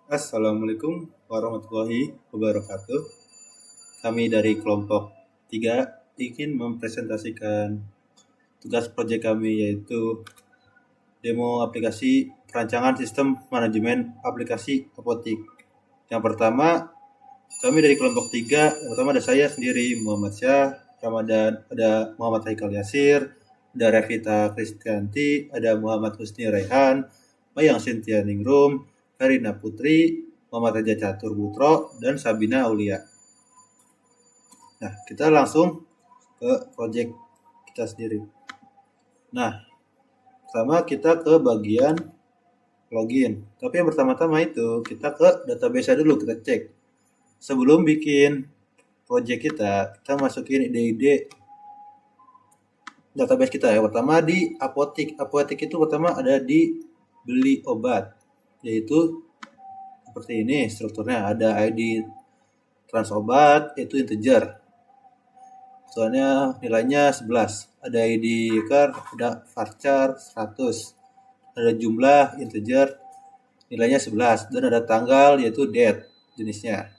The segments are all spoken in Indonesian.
Assalamualaikum warahmatullahi wabarakatuh. Kami dari kelompok 3 ingin mempresentasikan tugas proyek kami, yaitu demo aplikasi perancangan sistem manajemen aplikasi apotik. Yang pertama, kami dari kelompok 3, yang pertama ada saya sendiri, Muhammad Syah Ramadan, ada Muhammad Haikal Yasir, ada Revita Kristianti, ada Muhammad Husni Raihan, Mayang Sintia Ningrum, Karina Putri, Muhammad Raja Catur Butro, dan Sabina Aulia. Nah, kita langsung ke project kita sendiri. Nah, pertama kita ke bagian login. Tapi yang pertama-tama itu kita ke database dulu, kita cek. Sebelum bikin project kita masukin ide-ide database kita ya. Pertama di apotik. Apotik itu pertama ada di beli obat, yaitu seperti ini strukturnya. Ada ID trans obat, itu integer. Soalnya nilainya 11. Ada ID car, ada varchar 100. Ada jumlah integer, nilainya 11. Dan ada tanggal, yaitu date jenisnya.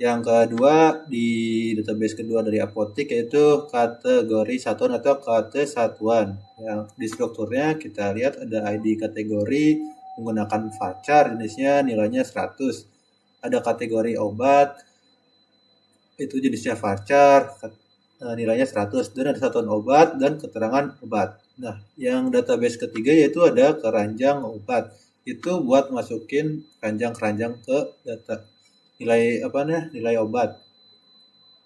Yang kedua, di database kedua dari apotik, yaitu kategori satuan atau kate satuan. Yang di strukturnya kita lihat ada ID kategori menggunakan varchar, jenisnya nilainya 100. Ada kategori obat, itu jenisnya varchar, nilainya 100. Dan ada satuan obat dan keterangan obat. Nah, yang database ketiga yaitu ada keranjang obat. Itu buat masukin keranjang-keranjang ke data nilai obat,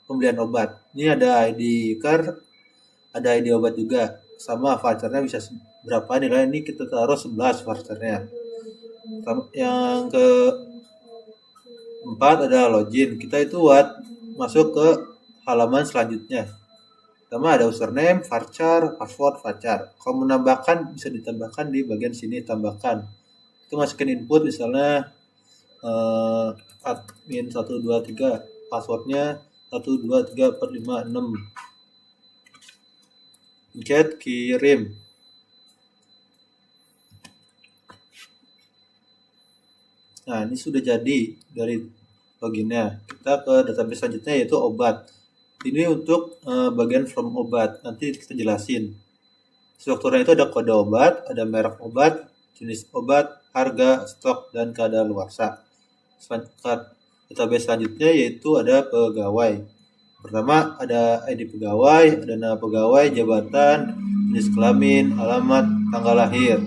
pembelian obat. Ini ada ID car, ada ID obat juga, sama vouchernya bisa berapa nilai, ini kita taruh 11 vouchernya. Yang keempat ada login, kita itu buat masuk ke halaman selanjutnya. Pertama ada username, varchar, password, varchar. Kalau menambahkan bisa ditambahkan di bagian sini, tambahkan. Itu masukin input misalnya admin 123, passwordnya 123456. Get kirim. Nah, ini sudah jadi dari loginnya. Kita ke database selanjutnya yaitu obat. Ini untuk bagian from obat. Nanti kita jelasin. Strukturnya itu ada kode obat, ada merek obat, jenis obat, harga, stok, dan kadaluarsa. Database selanjutnya yaitu ada pegawai. Pertama ada ID pegawai, ada nama pegawai, jabatan, jenis kelamin, alamat, tanggal lahir.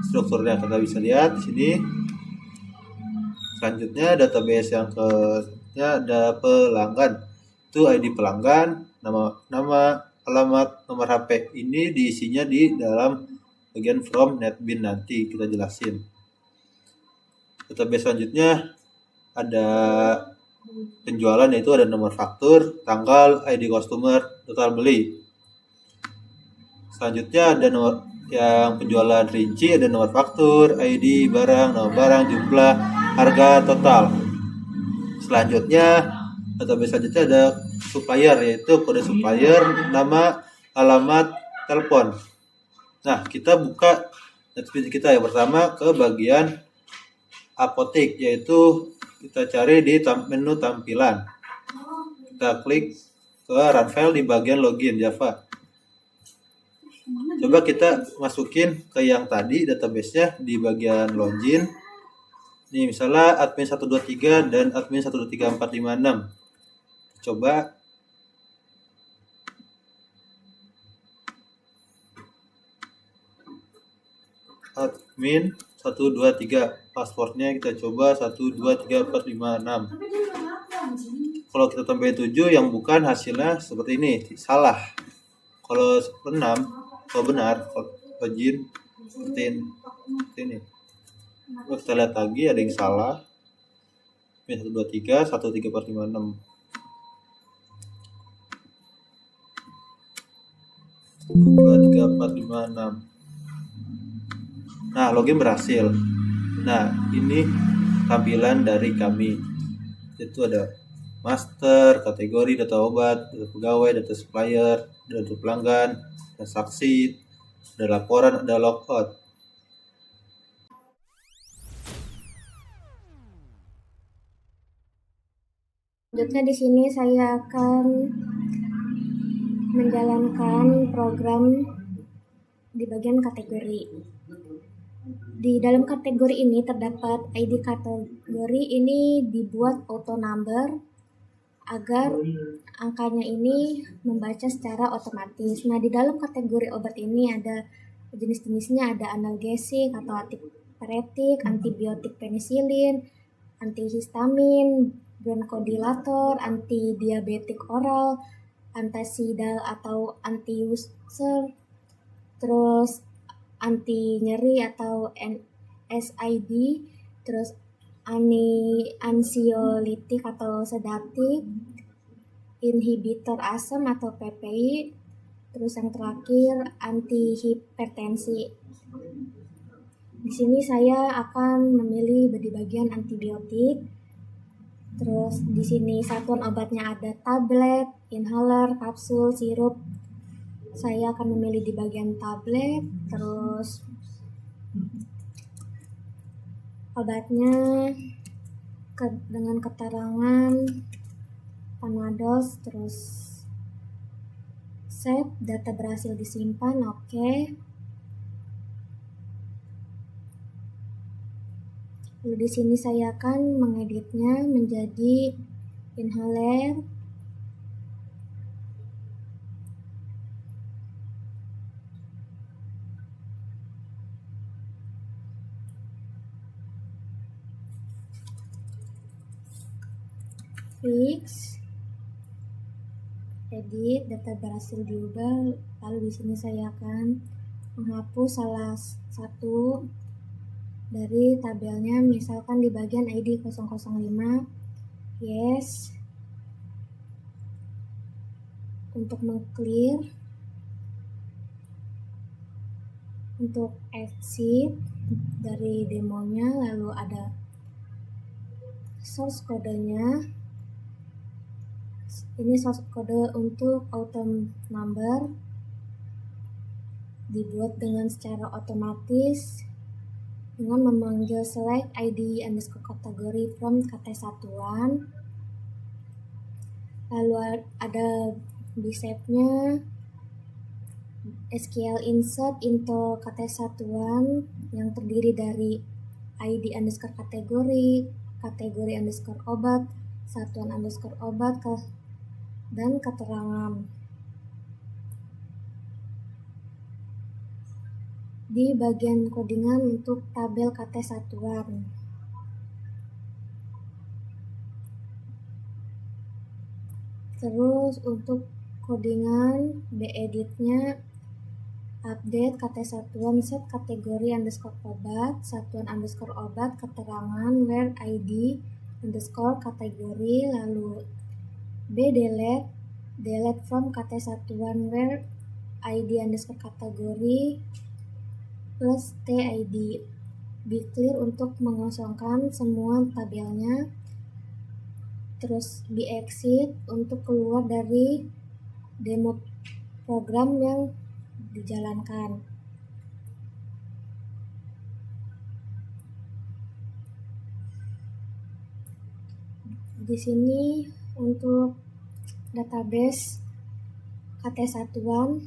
Strukturnya kita bisa lihat di sini. Selanjutnya database yang kenya ada pelanggan. Itu ID pelanggan, nama, alamat, nomor HP. Ini diisinya di dalam bagian from netbin, nanti kita jelasin. Database selanjutnya ada penjualan, yaitu ada nomor faktur, tanggal, ID customer, total beli. Selanjutnya ada nomor yang penjualan rinci, ada nomor faktur, ID barang, nama barang, jumlah, harga, total. Selanjutnya database selanjutnya ada supplier, yaitu kode supplier, nama, alamat, telepon. Nah, kita buka database kita yang pertama ke bagian apotik, yaitu kita cari di menu tampilan. Kita klik ke run file di bagian login Java. Coba kita masukin ke yang tadi database-nya di bagian login. Nih misalnya admin 123 dan admin 123456. Coba admin 123, passwordnya kita coba 123456. Kalau kita tambahin 7 yang bukan, hasilnya seperti ini, salah. Kalau 6, kalau benar, login seperti ini. Kalau kita lihat lagi ada yang salah, 123 13456. 23456. Nah, login berhasil. Nah, ini tampilan dari kami. Itu ada master, kategori, data obat, data pegawai, data supplier, data pelanggan, transaksi, ada laporan, ada logout. Selanjutnya di sini saya akan menjalankan program di bagian kategori. Di dalam kategori ini terdapat ID kategori ini dibuat auto number agar angkanya ini membaca secara otomatis. Nah, di dalam kategori obat ini ada jenis-jenisnya, ada analgesik atau antipiretik, antibiotik penisilin, antihistamin, bronkodilator, antidiabetik oral, antasidal atau anti-ulcer, terus anti nyeri atau NSAID, terus ansiolitik atau sedatif, inhibitor asam atau PPI, terus yang terakhir antihipertensi. Di sini saya akan memilih di bagian antibiotik. Terus di sini satuan obatnya ada tablet, inhaler, kapsul, sirup. Saya akan memilih di bagian tablet. Terus obatnya dengan keterangan Panadol, terus save, data berhasil disimpan, oke. Lalu di sini saya akan mengeditnya menjadi inhaler. Fix, edit, data berhasil diubah. Lalu di sini saya akan menghapus salah satu dari tabelnya, misalkan di bagian ID 005. Yes. Untuk mengclear, untuk exit dari demonya, lalu ada source kodenya. Ini source kode untuk auto number, dibuat dengan secara otomatis dengan memanggil select ID underscore category from KT satuan. Lalu ada bicep-nya, SQL insert into KT satuan yang terdiri dari ID underscore kategori, kategori underscore obat, satuan underscore obat, dan keterangan. Di bagian codingan untuk tabel KT satuan. Terus untuk codingan editnya update KT satuan set kategori underscore obat, satuan underscore obat, keterangan where ID underscore kategori, lalu delete from KT satuan where ID underscore kategori plus TID. Be clear untuk mengosongkan semua tabelnya. Terus be exit untuk keluar dari demo program yang dijalankan. Di sini untuk database KT satuan,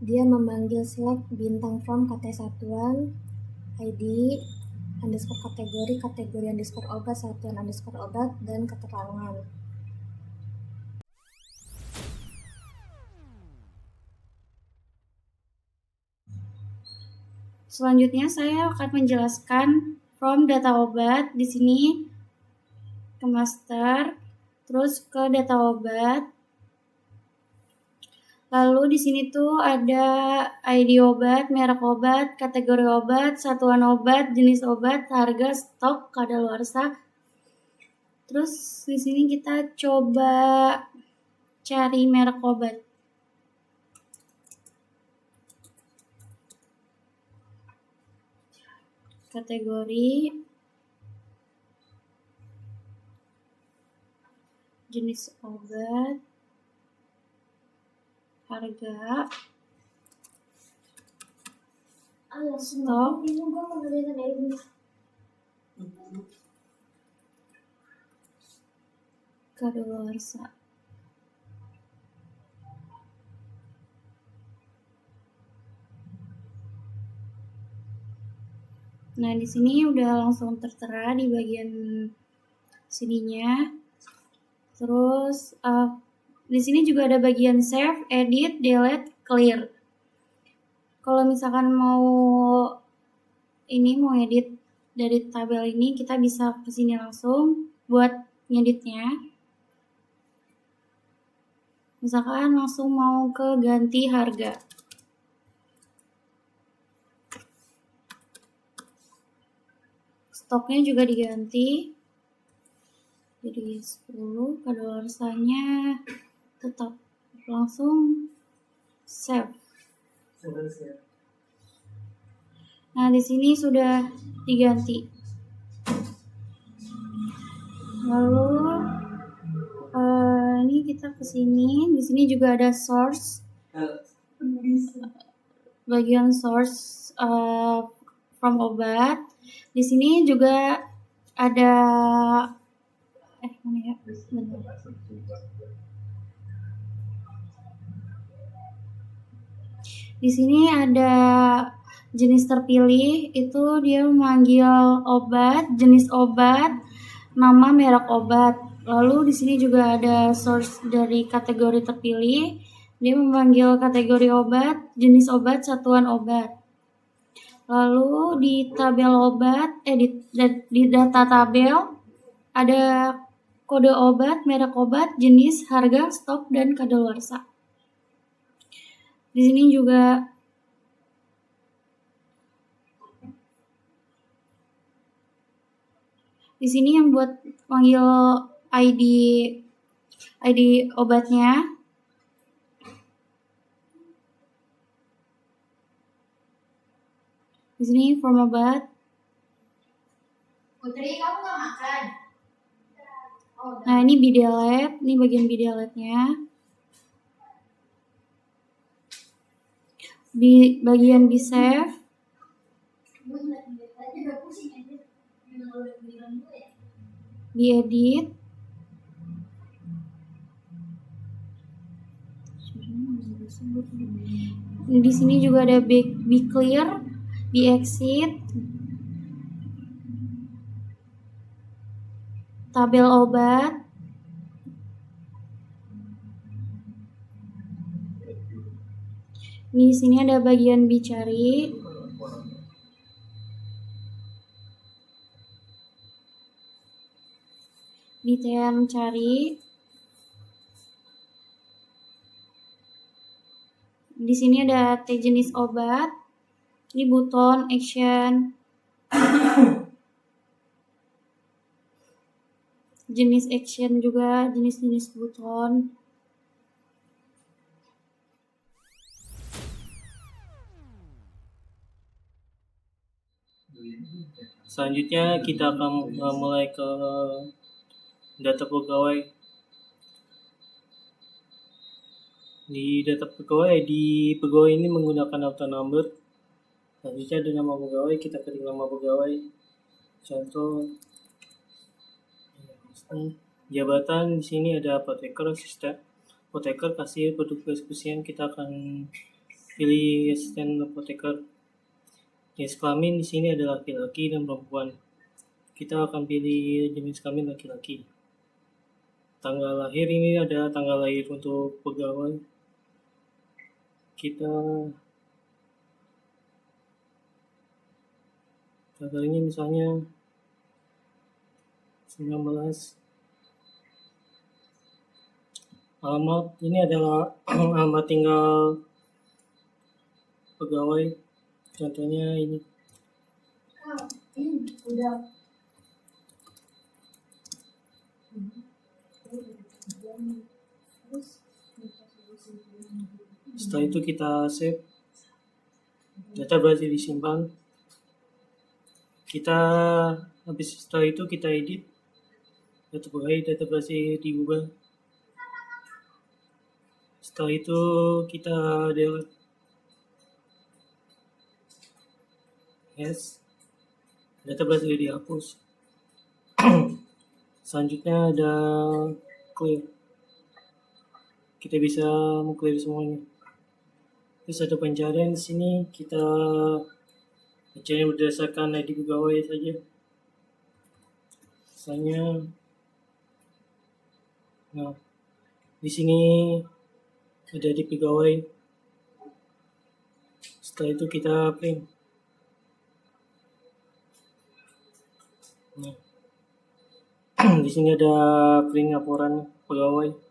dia memanggil select bintang from KT satuan, ID underscore kategori underscore obat, satuan underscore obat, dan keterangan. Selanjutnya saya akan menjelaskan from data obat di sini ke master, terus ke data obat. Lalu di sini tuh ada ID obat, merek obat, kategori obat, satuan obat, jenis obat, harga, stok, kadaluarsa. Terus di sini kita coba cari merek obat. Kategori, jenis obat, harga, stok, kadaluarsa. Nah, di sini udah langsung tertera di bagian sininya. Terus di sini juga ada bagian save, edit, delete, clear. Kalau misalkan mau edit dari tabel ini, kita bisa ke sini langsung buat ngeditnya. Misalkan langsung mau ke ganti harga. Stoknya juga diganti. Jadi 10, kadaluarsanya tetap langsung save. Nah, di sini sudah diganti. Lalu ini kita ke sini. Di sini juga ada source. Bagian source from obat. Di sini juga ada mana ya? Bentar. Di sini ada jenis terpilih, itu dia memanggil obat, jenis obat, nama merek obat. Lalu di sini juga ada source dari kategori terpilih, dia memanggil kategori obat, jenis obat, satuan obat. Lalu di tabel obat, di data tabel ada kode obat, merek obat, jenis, harga, stok, dan kadaluarsa. Di sini juga di sini yang buat panggil ID obatnya. Di sini form obat. Putri, kamu nggak makan? Nah, ini bidelete, ini bagian bideletnya. Di bagian bisave. Diedit. Di sini juga ada be clear, be exit, tabel obat, di sini ada bagian bicari, detail cari. Di sini ada tag jenis obat, ini buton action, jenis action juga, jenis-jenis buton. Selanjutnya kita akan mulai ke data pegawai. Di data pegawai, di pegawai ini menggunakan auto number. Selanjutnya ada nama pegawai, kita ketik nama pegawai. Contoh jabatan, di sini ada apoteker, asisten apoteker, kasir, petugas kebersihan. Kita akan pilih asisten apoteker. Jenis kelamin di sini ada laki-laki dan perempuan. Kita akan pilih jenis kelamin laki-laki. Tanggal lahir, ini ada tanggal lahir untuk pegawai. Kita tanggalnya misalnya 19. Alamat, ini adalah alamat tinggal pegawai. Contohnya ini. Udah. Setelah itu kita save. Data berhasil disimpan. Setelah itu kita edit. Data berhasil diubah. Setelah itu kita delete. Yes. Data berhasil dihapus. Selanjutnya ada clear. Kita bisa meng-clear semuanya. Terus ada pencarian di sini, kita mencari berdasarkan ID pegawai saja. Misalnya, nah di sini ada ID pegawai. Setelah itu kita print. Nah, di sini ada print laporan pegawai.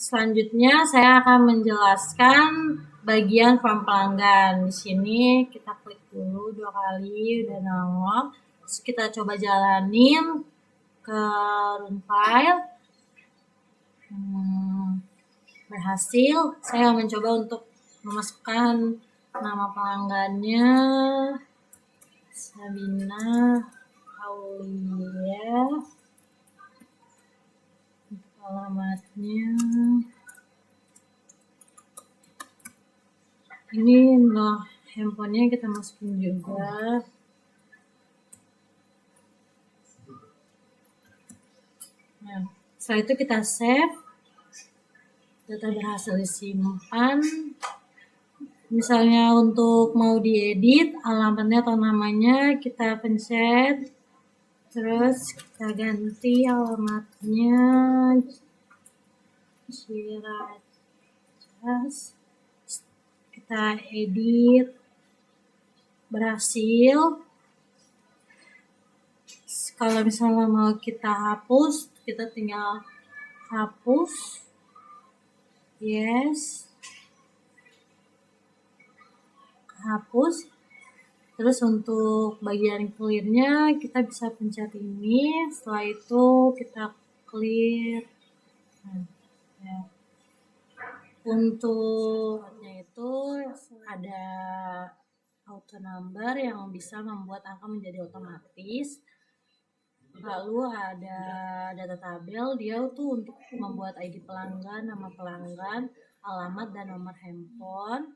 Selanjutnya saya akan menjelaskan bagian form pelanggan. Di sini kita klik dulu 2 kali, udah nongol. Terus kita coba jalanin ke run file. Berhasil. Saya mencoba untuk memasukkan nama pelanggannya Sabina Aulia. Alamatnya ini, nah handphonenya kita masukin juga. Nah, setelah itu kita save, data berhasil disimpan. Misalnya untuk mau diedit alamatnya atau namanya, kita pencet, terus kita ganti alamatnya Ciracas, kita edit, berhasil. Kalau misalnya mau kita hapus, kita tinggal hapus, yes, hapus. Terus untuk bagian clearnya kita bisa pencet ini, setelah itu kita clear. Nah, ya. Untuknya itu ada auto number yang bisa membuat angka menjadi otomatis. Lalu ada data tabel, dia tuh untuk membuat ID pelanggan, nama pelanggan, alamat dan nomor handphone.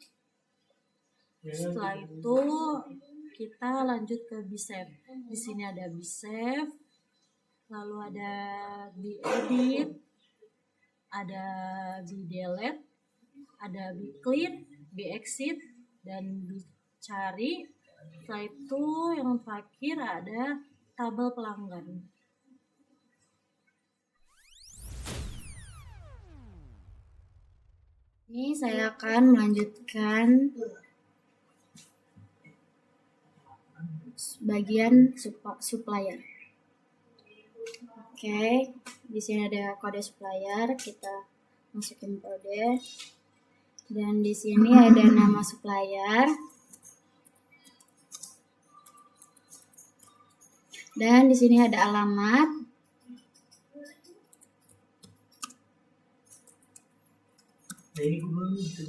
Setelah itu kita lanjut ke Bsave. Di sini ada Bsave, lalu ada Bedit, ada Bdelete, ada Bclear, Bexit, dan Bcari. Setelah itu yang terakhir ada tabel pelanggan. Ini saya akan melanjutkan bagian supplier. Oke, di sini ada kode supplier, kita masukin kode. Dan di sini ada nama supplier. Dan di sini ada alamat.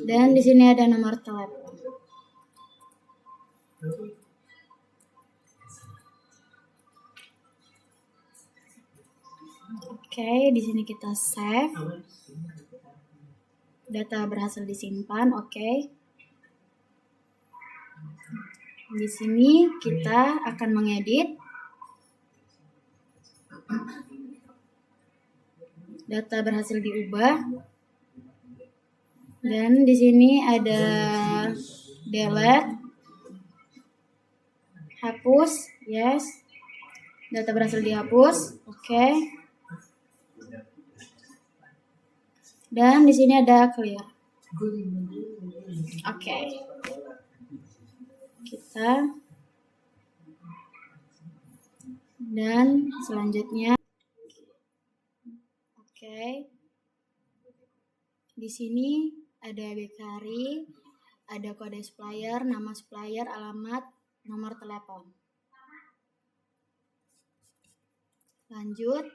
Dan di sini ada nomor telepon. Oke, di sini kita save. Data berhasil disimpan, oke. Di sini kita akan mengedit. Data berhasil diubah. Dan di sini ada delete, hapus, yes. Data berhasil dihapus, oke. Dan di sini ada clear. Oke. Kita dan selanjutnya oke. Di sini ada bakery, ada kode supplier, nama supplier, alamat, nomor telepon. Lanjut.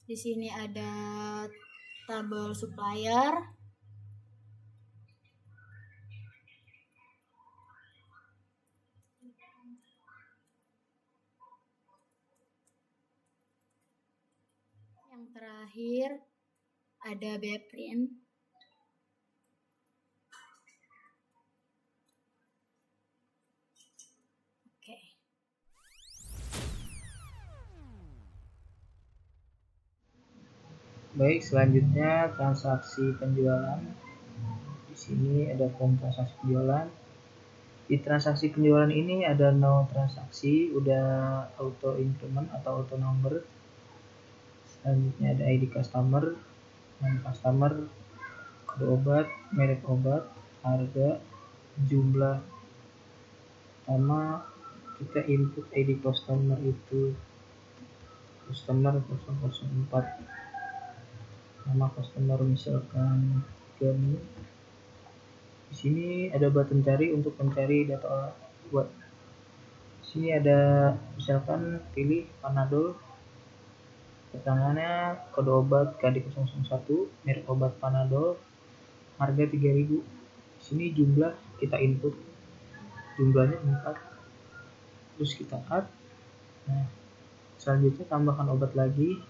Di sini ada tabel supplier. Yang terakhir ada bprint. Oke. Baik, selanjutnya transaksi penjualan. Di sini ada form transaksi penjualan. Di transaksi penjualan ini ada no transaksi, udah auto increment atau auto number. Selanjutnya ada ID customer, nama customer, kode obat, merek obat, harga, jumlah. Pertama kita input ID customer itu customer 004, nama customer misalkan Gani. Di sini ada button cari untuk mencari data obat. Di sini ada misalkan pilih Panadol, keterangannya kode obat KD001, merek obat Panadol, harga 3.000. Di sini jumlah kita input, jumlahnya 4, terus kita add. Nah, selanjutnya tambahkan obat lagi,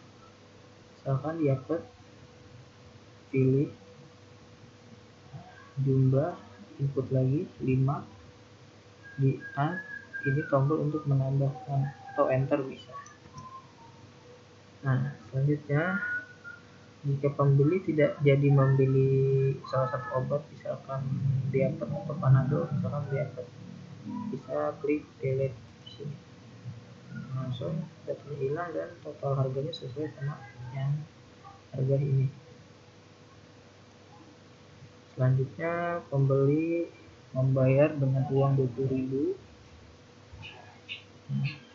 misalkan Yakult, pilih jumlah, input lagi 5, di add. Ini tombol untuk menambahkan atau enter bisa. Nah, selanjutnya jika pembeli tidak jadi membeli salah satu obat, misalkan Yakult atau Panadol, misalkan Yakult, bisa klik delete di sini. Langsung datanya hilang dan total harganya sesuai sama yang harga ini. Selanjutnya pembeli membayar dengan uang 20.000.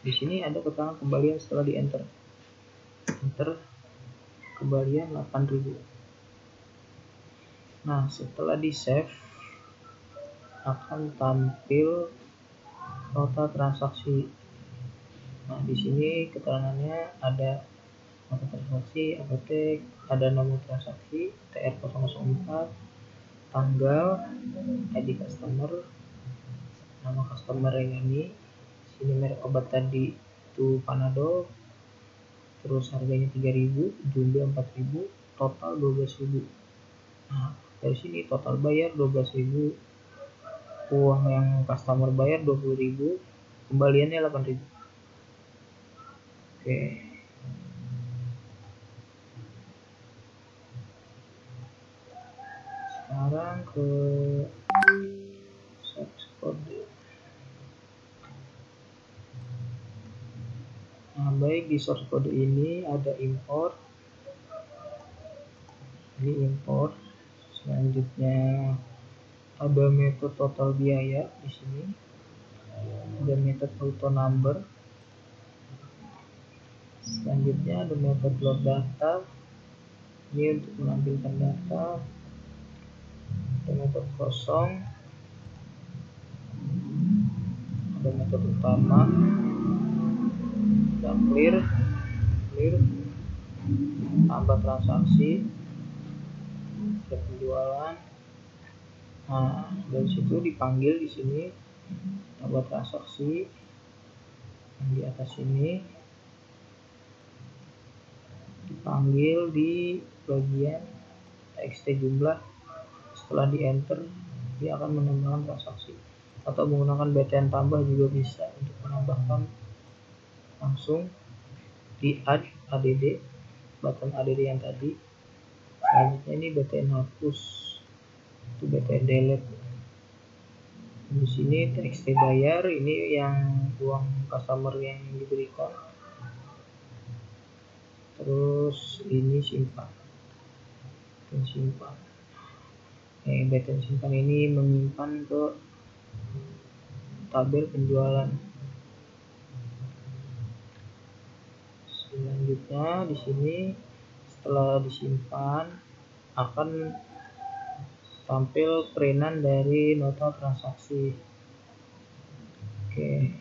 Di sini ada keterangan kembalian setelah di enter kembalian 8.000. Nah, setelah di save akan tampil total transaksi. Nah, di sini keterangannya ada nomor transaksi, apotek, ada nomor transaksi TR004, tanggal, ID customer, nama customer yang ini. Di sini merek obat tadi itu Panadol, terus harganya 3.000, jumlah 4.000, total 12.000. Nah, dari sini total bayar 12.000, uang yang customer bayar 20.000, kembaliannya 8.000. Oke. Sekarang ke source code. Nah, baik, di source code ini ada import. Ini import. Selanjutnya ada metode total biaya di sini. Ada metode auto number. Selanjutnya ada metode load data. Ini untuk menampilkan data. Ada metode kosong. Ada metode utama. Ada clear, tambah transaksi, ada penjualan. Nah, dari situ dipanggil di sini tambah transaksi yang di atas ini, dipanggil di bagian txt jumlah. Setelah di enter dia akan menambahkan transaksi, atau menggunakan btn tambah juga bisa untuk menambahkan langsung di add add, button add yang tadi. Selanjutnya ini btn hapus, itu btn delete. Di sini txt bayar, ini yang uang customer yang diberikan. Terus ini simpan. Btn simpan ini menyimpan ke tabel penjualan. Selanjutnya di sini setelah disimpan akan tampil perinan dari nota transaksi. Oke.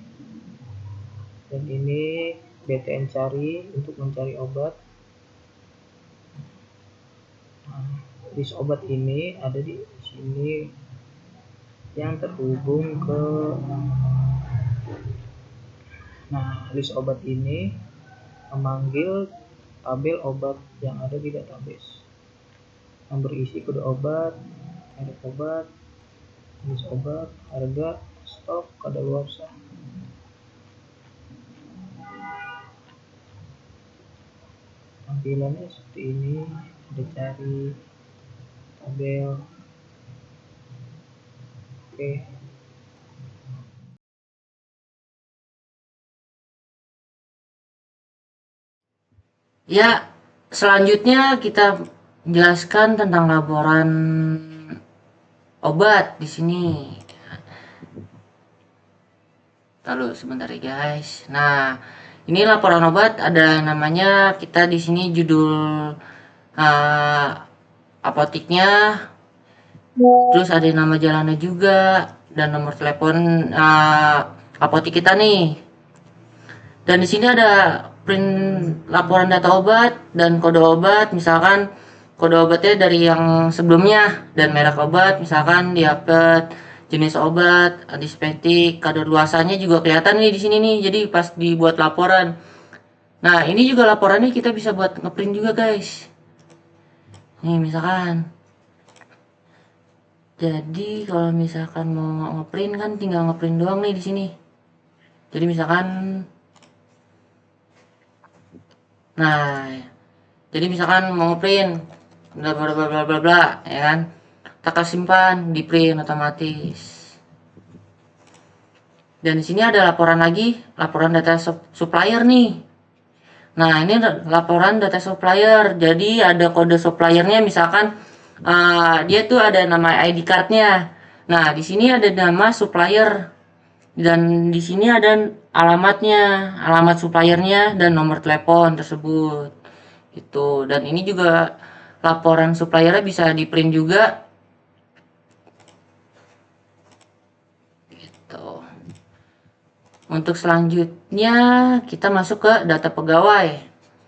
Dan ini btn cari untuk mencari obat. Nah, list obat ini ada di sini yang terhubung ke. Nah, list obat ini memanggil tabel obat yang ada di database yang berisi kode obat, merek obat, jenis obat, harga, stok, kadaluarsa. tampilannya seperti ini. Ada cari tabel. Oke. Ya, selanjutnya kita jelaskan tentang laporan obat di sini. Lalu sebentar ya guys. Nah, ini laporan obat, ada namanya, kita di sini judul apotiknya, terus ada nama jalannya juga dan nomor telepon apotik kita nih. Dan di sini ada print laporan data obat dan kode obat, misalkan kode obatnya dari yang sebelumnya dan merek obat, misalkan diapet, jenis obat, antiseptik, kadaluarsanya juga kelihatan nih di sini nih. Jadi pas dibuat laporan. Nah, ini juga laporannya kita bisa buat ngeprint juga, guys. Nih, misalkan. Jadi kalau misalkan mau ngeprint kan tinggal ngeprint doang nih di sini. Jadi misalkan jadi misalkan mau ngeprint bla bla bla bla bla bla, ya kan? Kita simpan di print otomatis. Dan di sini ada laporan lagi, laporan data supplier nih. Nah, ini laporan data supplier. Jadi ada kode suppliernya, misalkan dia tuh ada nama ID cardnya. Nah, di sini ada nama supplier dan di sini ada alamatnya, alamat suppliernya dan nomor telepon tersebut. Gitu. Dan ini juga laporan suppliernya bisa di print juga. Gitu. Untuk selanjutnya kita masuk ke data pegawai.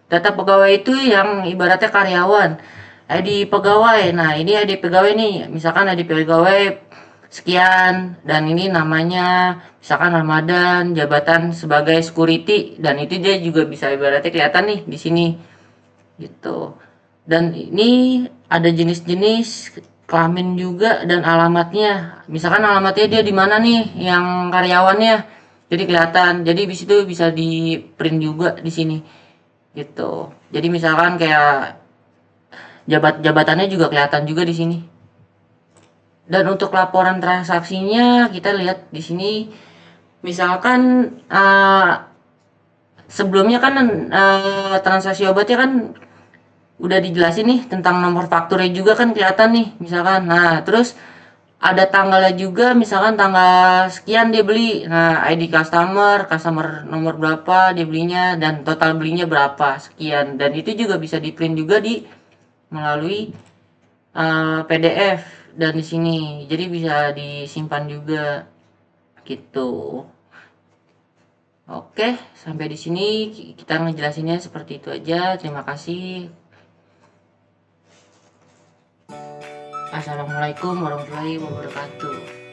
Data pegawai itu yang ibaratnya karyawan. ID pegawai. Nah, ini ID pegawai nih. Misalkan ID pegawai sekian dan ini namanya misalkan Ramadan, jabatan sebagai security, dan itu dia juga bisa ibaratnya kelihatan nih di sini. Gitu. Dan ini ada jenis-jenis kelamin juga dan alamatnya. Misalkan alamatnya dia di mana nih yang karyawannya. Jadi kelihatan. Jadi di situ bisa di print juga di sini. Gitu. Jadi misalkan kayak jabatannya juga kelihatan juga di sini. Dan untuk laporan transaksinya kita lihat di sini. Misalkan sebelumnya kan transaksi obatnya kan udah dijelasin nih tentang nomor fakturnya juga kan kelihatan nih misalkan. Nah, terus ada tanggalnya juga, misalkan tanggal sekian dia beli. Nah, ID customer nomor berapa dia belinya dan total belinya berapa sekian. Dan itu juga bisa di print juga di melalui PDF dan di sini. Jadi bisa disimpan juga gitu. Oke, sampai di sini kita ngejelasinnya seperti itu aja. Terima kasih. Assalamualaikum warahmatullahi wabarakatuh.